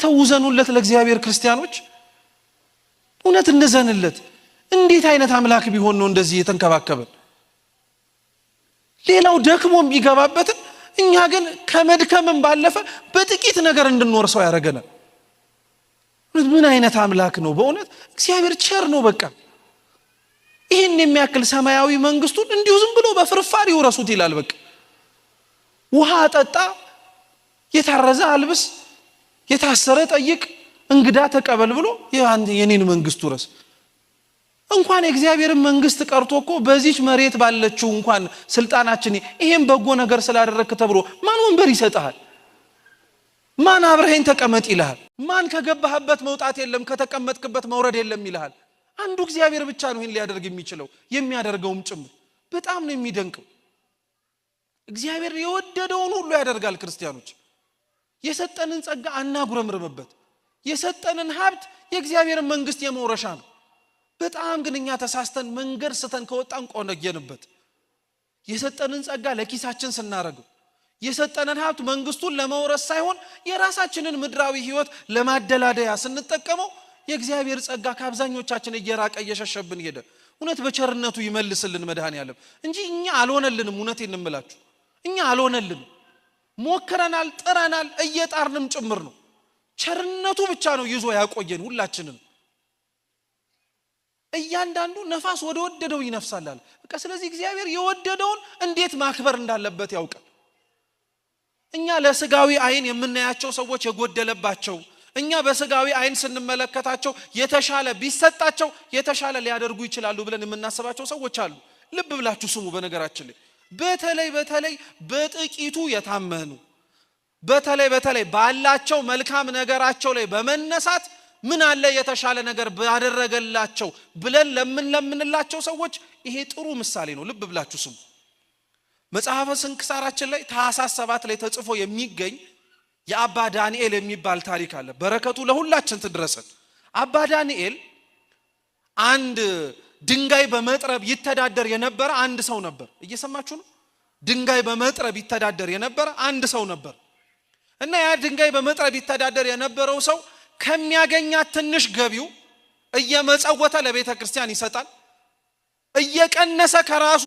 ተውዘኑለት ለእግዚአብሔር ክርስቲያኖች እውነት እንዘንለት እንዴት አይነት አምላክ ቢሆን ነው እንደዚህ የተንከባከበን ሌላው ደክሞ የሚገባበት እኛ ግን ከመድከምም ባለፈ በጥቂት ነገር እንድንወርሰው ያረጋናል ምን አይነት አምላክ ነው በእውነት እግዚአብሔር ቸር ነው በቃ ይሄን የሚያክል ሰማያዊ መንግስቱን እንዲሁ ዝም ብሎ በፍርፋሪ ወረሱት ይላል በቃ ውሃ አጠጣ የታረዘ አልብስ የታሰረ ጠይቅ እንግዳ ተቀበል ብሎ የኔን መንግስት ወረስ እንኳን የእግዚአብሔርን መንግስት ቀርቶኮ በዚህች መሬት ባለችው እንኳን ስልጣናችን ይሄን በጎ ነገር ስላደረክ ተብሎ ማን ወንበር ይሰጣል ማን አብረኸኝ ተቀመጥ ይልሃል ማን ከገባህበት መውጣት የለም ከተቀመጥክበት መውረድ የለም ይልሃል አንዱ እግዚአብሔር ብቻ ነው ይሄን ሊያደርግ የሚችለው የሚያደርገውም ጭምር በጣም ነው የሚደንቀው እግዚአብሔር የወደደውን ሁሉ ያደርጋል ክርስቲያኖች የሰጠንን ጸጋ አናጉረምርምበት የሰጠንን ሀብት የእግዚአብሔርን መንግስት የመውረሻ ነው በጣም ግንኛ ተሳስተን መንገድ ስተን ከወጣን ቆነጀንበት የሰጠንን ጸጋ ለኪሳችን ስናረገው የሰጠንን ሀብት መንግስቱን ለመውረስ ሳይሆን የራሳችንን ምድራዊ ህይወት ለማደላደያ ስንጠቀመው የእግዚአብሔር ጸጋ ከአብዛኞቻችን እየራቀ እየሸሸብን ሄደ እውነት በቸርነቱ ይመልስልን መድኃኔዓለም እንጂ እኛ አልሆነልንም እውነቴን እንምላችሁ እኛ አልሆነልንም ሞክረናል ጥረናል እየጣርንም ጭምር ነው ቸርነቱ ብቻ ነው ይዞ ያቆየን ሁላችንን እያንዳንዱ ነፋስ ወደ ወደደው ይነፍሳል አለ በቃ ስለዚህ እግዚአብሔር የወደደውን እንዴት ማክበር እንዳለበት ያውቃል እኛ ለስጋዊ አይን የምናያቸው ሰዎች የጎደለባቸው እኛ በስጋዊ አይን ስንመለከታቸው የተሻለ ቢሰጣቸው የተሻለ ሊያደርጉ ይችላሉ ብለን የምናስባቸው ሰዎች አሉ ልብ ብላችሁ ስሙ በነገራችን ላይ በተለይ በጥቂቱ የታመኑ በተለይ ባላቸው መልካም ነገራቸው ላይ በመነሳት ምን አለ የተሻለ ነገር ባደረገላቸው ብለን ለምንላቸው ሰዎች ይሄ ጥሩ ምሳሌ ነው ልብ ብላችሁ ስሙ መጽሐፈ ስንክሳራችን ላይ ታኅሳስ 7 ላይ ተጽፎ የሚገኝ የአባ ዳንኤል የሚባል ታሪክ አለ በረከቱ ለሁላችን ትድረሰን አባ ዳንኤል አንድ ድንጋይ በመጥረብ ይተዳደር የነበረ አንድ ሰው ነበር እየሰማችሁ ነው ድንጋይ በመጥረብ ይተዳደር የነበረ አንድ ሰው ነበር እና ያ ድንጋይ በመጥረብ ይተዳደር የነበረው ሰው ከሚያገኛት ትንሽ ገቢው እየመጸወተ ለቤተ ክርስቲያን ይሰጣል እየቀነሰ ከራሱ